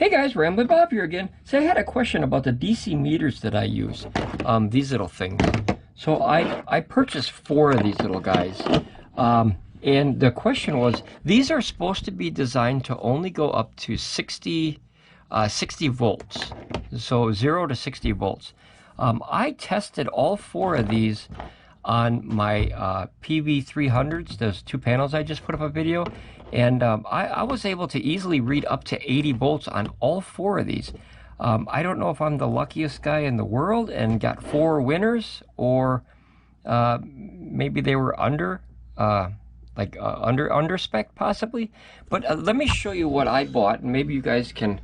Hey guys, Ramblin Bob here again. So I had a question about the DC meters that I use, these little things. So I purchased 4 of these little guys, and the question was, these are supposed to be designed to only go up to 60 volts, so 0 to 60 volts. I tested all 4 of these on my PV300s, those 2 panels I just put up a video, and I was able to easily read up to 80 volts on all 4 of these. I don't know if I'm the luckiest guy in the world and got 4 winners, or maybe they were under spec possibly. But let me show you what I bought, and maybe you guys can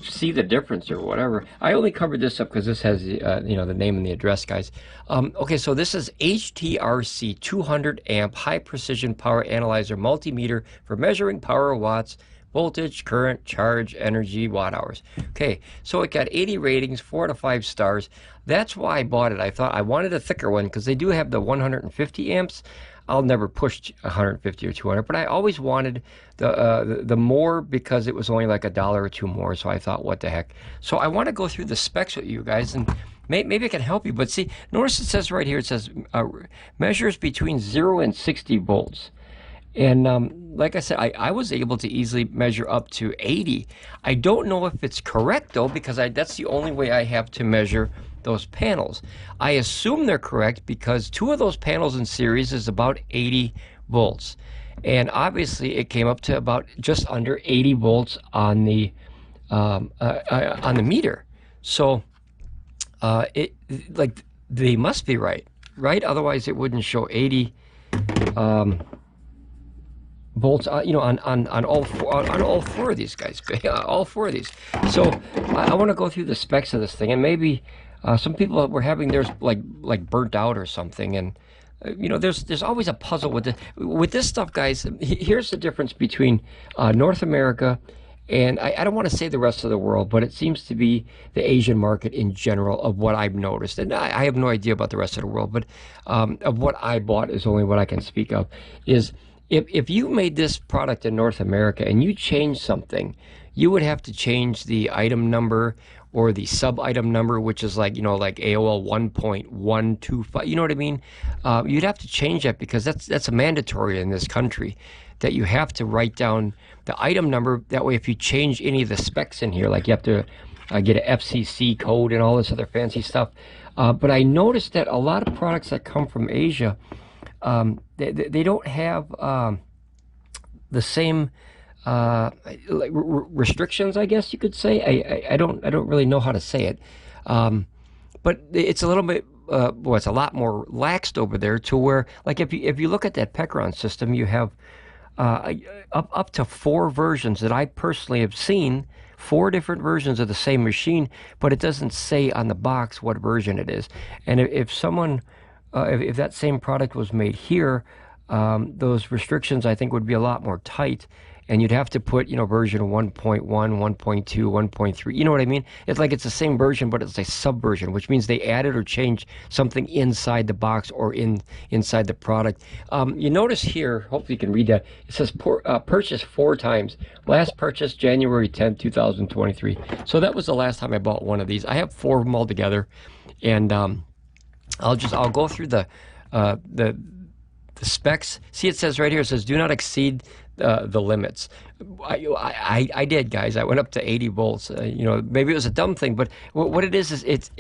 see the difference or whatever. I only covered this up because this has the name and the address, guys. Okay, so this is HTRC 200 amp high precision power analyzer multimeter for measuring power watts, voltage, current, charge, energy, watt hours. Okay, so it got 80 ratings, 4 to 5 stars. That's why I bought it. I thought I wanted a thicker one because they do have the 150 amps. I'll never push 150 or 200, but I always wanted the more because it was only like $1 or $2 more. So I thought, what the heck? So I want to go through the specs with you guys, and maybe I can help you. But see, notice it says right here, it says measures between 0 and 60 volts. And like I said, I was able to easily measure up to 80. I don't know if it's correct though, because that's the only way I have to measure those panels. I assume they're correct because 2 of those panels in series is about 80 volts. And obviously it came up to about just under 80 volts on the meter. So they must be right? Otherwise it wouldn't show 80 volts, on all 4 of these guys, all 4 of these. So I want to go through the specs of this thing, and maybe some people were having theirs like burnt out or something, and there's always a puzzle with this stuff, guys. Here's the difference between North America and I don't want to say the rest of the world, but it seems to be the Asian market in general of what I've noticed. And I have no idea about the rest of the world, but of what I bought is only what I can speak of. Is if you made this product in North America and you changed something, you would have to change the item number or the sub-item number, which is like AOL 1.125, you know what I mean? You'd have to change that because that's a mandatory in this country, that you have to write down the item number. That way, if you change any of the specs in here, like you have to get an FCC code and all this other fancy stuff. But I noticed that a lot of products that come from Asia, they don't have the same restrictions, I guess you could say. I don't really know how to say it, but it's a little bit it's a lot more laxed over there, to where, like, if you look at that Pecron system, you have up to 4 versions that I personally have seen, 4 different versions of the same machine, but it doesn't say on the box what version it is. And if someone if that same product was made here, those restrictions I think would be a lot more tight, and you'd have to put version 1.1, 1.2, 1.3. You know what I mean? It's like it's the same version, but it's a subversion, which means they added or changed something inside the box or inside the product. You notice here, hopefully you can read that, it says purchase 4 times. Last purchase January 10th, 2023. So that was the last time I bought one of these. I have 4 of them all together, and I'll go through the specs. See, it says right here, it says do not exceed the limits. I did, guys. I went up to 80 volts. Maybe it was a dumb thing, but what it is it's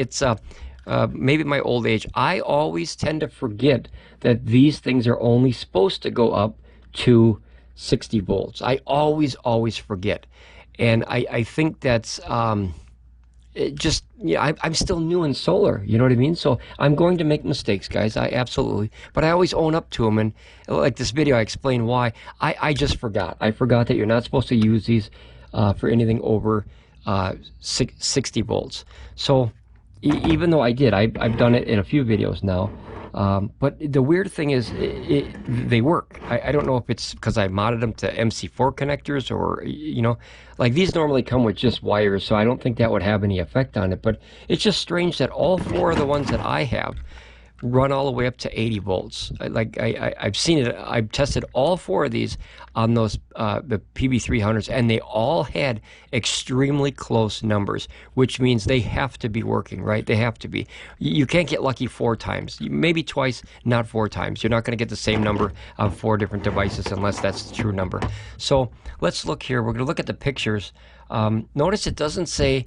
maybe my old age. I always tend to forget that these things are only supposed to go up to 60 volts. I always forget, and I think that's I'm still new in solar, you know what I mean? So I'm going to make mistakes, guys. I absolutely, but I always own up to them. And like this video, I explain why. I just forgot. I forgot that you're not supposed to use these for anything over 60 volts. So even though I did, I've done it in a few videos now. But the weird thing is, they work. I don't know if it's because I modded them to MC4 connectors, or, like these normally come with just wires, so I don't think that would have any effect on it. But it's just strange that all 4 of the ones that I have run all the way up to 80 volts. I've seen it. I've tested all 4 of these on those the PB300s, and they all had extremely close numbers, which means they have to be working, right? They have to be. You can't get lucky 4 times. Maybe twice, not 4 times. You're not going to get the same number on 4 different devices unless that's the true number. So let's look here. We're going to look at the pictures. Notice it doesn't say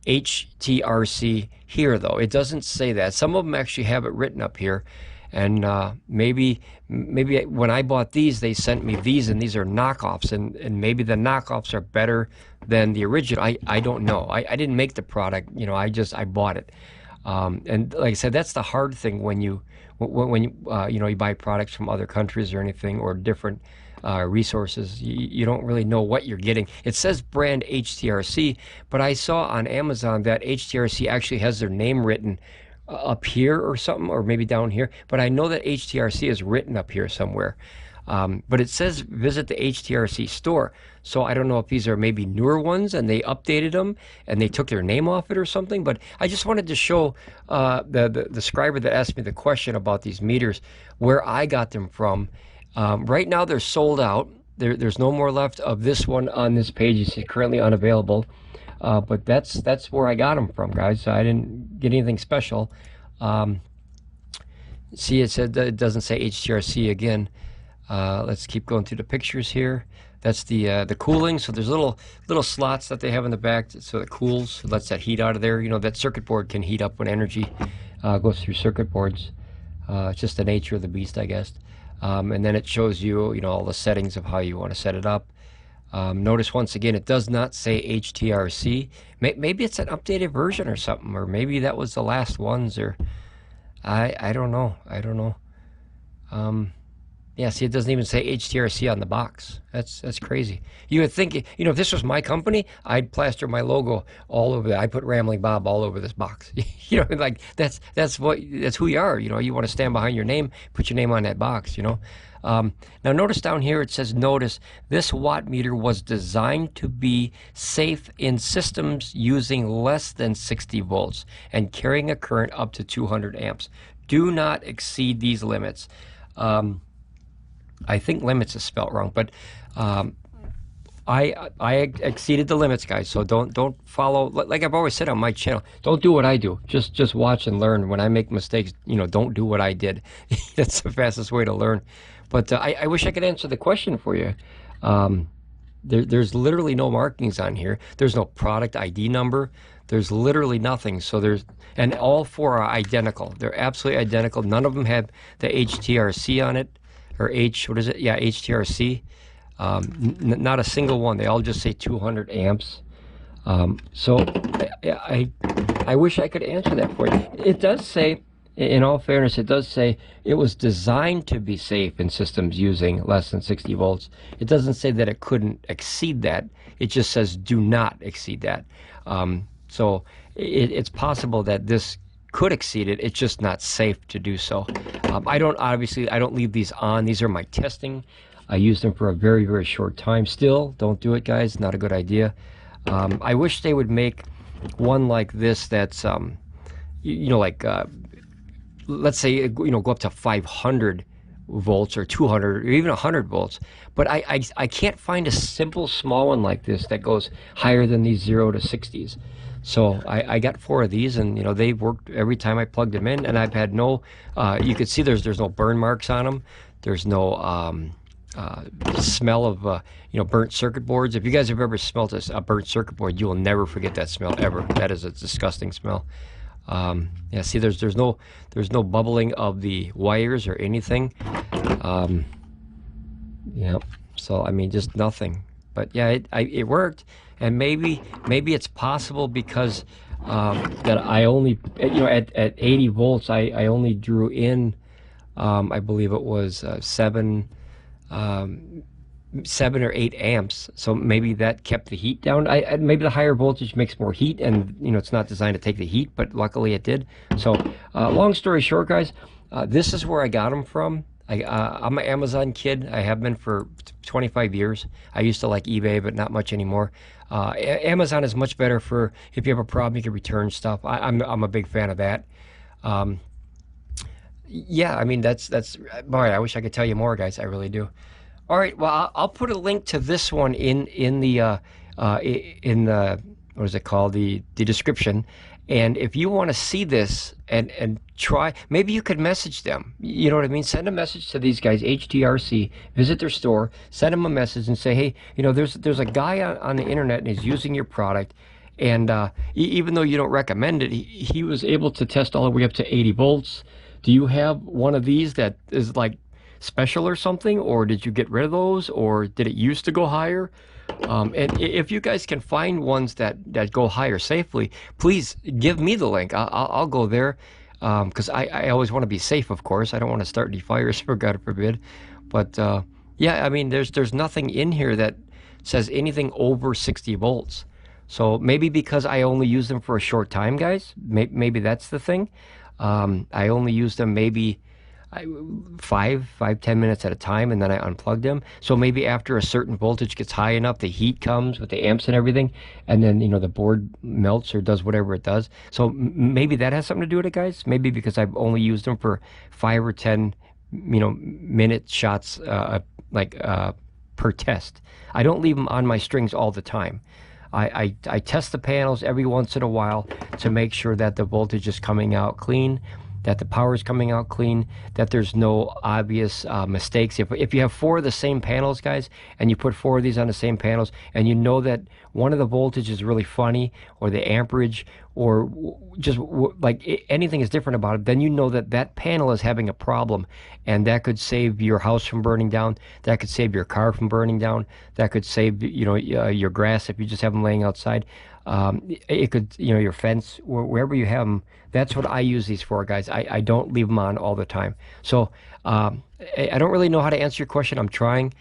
HTRC here, though. It doesn't say that. Some of them actually have it written up here, and maybe when I bought these, they sent me these, and these are knockoffs, and maybe the knockoffs are better than the original. I don't know. I didn't make the product, you know. I bought it, and like I said, that's the hard thing when you you buy products from other countries or anything, or different resources. You don't really know what you're getting. It says brand HTRC, but I saw on Amazon that HTRC actually has their name written up here or something, or maybe down here, but I know that HTRC is written up here somewhere. But it says visit the HTRC store, so I don't know if these are maybe newer ones and they updated them and they took their name off it or something. But I just wanted to show the subscriber that asked me the question about these meters where I got them from. Right now they're sold out. There's no more left of this one on this page. It's currently unavailable. But that's where I got them from, guys. So I didn't get anything special. See, it said it doesn't say HTRC again. Let's keep going through the pictures here. That's the cooling. So there's little slots that they have in the back, so it cools, it lets that heat out of there. You know, that circuit board can heat up when energy goes through circuit boards. It's just the nature of the beast, I guess. And then it shows you, all the settings of how you want to set it up. Notice once again, it does not say HTRC. Maybe it's an updated version or something, or maybe that was the last ones, or I don't know. Yeah, see, it doesn't even say HTRC on the box. That's crazy. You would think, if this was my company, I'd plaster my logo all over it. I'd put Ramblin Bob all over this box. Like that's who you are. You want to stand behind your name, put your name on that box. Now notice down here it says, notice this watt meter was designed to be safe in systems using less than 60 volts and carrying a current up to 200 amps. Do not exceed these limits. I think limits is spelt wrong, but I exceeded the limits, guys. So don't follow, like I've always said on my channel, don't do what I do. Just watch and learn. When I make mistakes, don't do what I did. That's the fastest way to learn. But I wish I could answer the question for you. There's literally no markings on here. There's no product ID number. There's literally nothing. So and all 4 are identical. They're absolutely identical. None of them have the HTRC on it. Or what is it? Yeah, HTRC. Not a single one. They all just say 200 amps. So I wish I could answer that for you. It does say, in all fairness, it does say it was designed to be safe in systems using less than 60 volts. It doesn't say that it couldn't exceed that. It just says do not exceed that. So it's possible that this could exceed it. It's just not safe to do so. I don't leave these on. These are my testing. I used them for a very, very short time. Still, don't do it, guys. Not a good idea. I wish they would make one like this that's, let's say, go up to 500 volts or 200 or even 100 volts. But I can't find a simple small one like this that goes higher than these 0 to 60s. So I got 4 of these, and they worked every time I plugged them in, and I've had no. You can see there's no burn marks on them. There's no smell of burnt circuit boards. If you guys have ever smelled a burnt circuit board, you will never forget that smell ever. That is a disgusting smell. Yeah, see, there's no bubbling of the wires or anything. Yeah, so I mean, just nothing. But yeah, it worked. And maybe it's possible because that I only, at 80 volts, I only drew in, I believe it was 7 or 8 amps. So maybe that kept the heat down. Maybe the higher voltage makes more heat, and it's not designed to take the heat, but luckily it did. So long story short, guys, this is where I got them from. I'm an Amazon kid. I have been for 25 years. I used to like eBay, but not much anymore. Amazon is much better for if you have a problem, you can return stuff. I'm a big fan of that. Yeah, I mean boy, I wish I could tell you more, guys. I really do. All right, well, I'll put a link to this one in the in the what is it called, the description. And if you want to see this and try, maybe you could message them. You know what I mean? Send a message to these guys, HTRC. Visit their store, send them a message, and say, hey, you know, there's a guy on the internet and he's using your product, and even though you don't recommend it, he was able to test all the way up to 80 volts. Do you have one of these that is like special or something, or did you get rid of those, or did it used to go higher? And if you guys can find ones that go higher safely, please give me the link. I'll go there, because I always want to be safe, of course. I don't want to start any fires, for God forbid. But yeah, I mean, there's nothing in here that says anything over 60 volts. So maybe because I only use them for a short time, guys, maybe that's the thing. I only use them maybe 10 minutes at a time, and then I unplug them. So maybe after a certain voltage gets high enough, the heat comes with the amps and everything, and then, you know, the board melts or does whatever it does. So maybe that has something to do with it, guys. Maybe because I've only used them for 5 or 10, you know, minute shots, per test. I don't leave them on my strings all the time. I test the panels every once in a while to make sure that the voltage is coming out clean, that the power is coming out clean, that there's no obvious mistakes. If you have 4 of the same panels, guys, and you put 4 of these on the same panels, and you know that one of the voltage is really funny, or the amperage, or just like anything is different about it, then you know that that panel is having a problem, and that could save your house from burning down, that could save your car from burning down, that could save, you know, your grass if you just have them laying outside. It could, you know, your fence, wherever you have them. That's what I use these for, guys. I don't leave them on all the time. So I don't really know how to answer your question. I'm trying.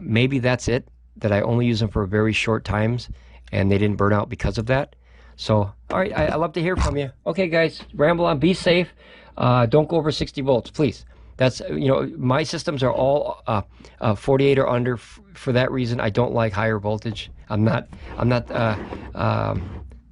Maybe that's it, that I only use them for very short times and they didn't burn out because of that. So, all right, I love to hear from you. Okay, guys, ramble on. Be safe. Don't go over 60 volts, please. That's, you know, my systems are all 48 or under. For that reason, I don't like higher voltage. I'm not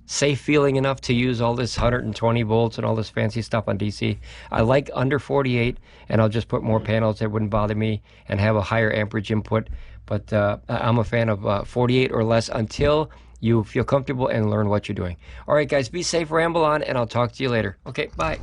safe feeling enough to use all this 120 volts and all this fancy stuff on DC. I like under 48, and I'll just put more panels that wouldn't bother me and have a higher amperage input. But I'm a fan of 48 or less until you feel comfortable and learn what you're doing. All right, guys, be safe, ramble on, and I'll talk to you later. Okay, bye.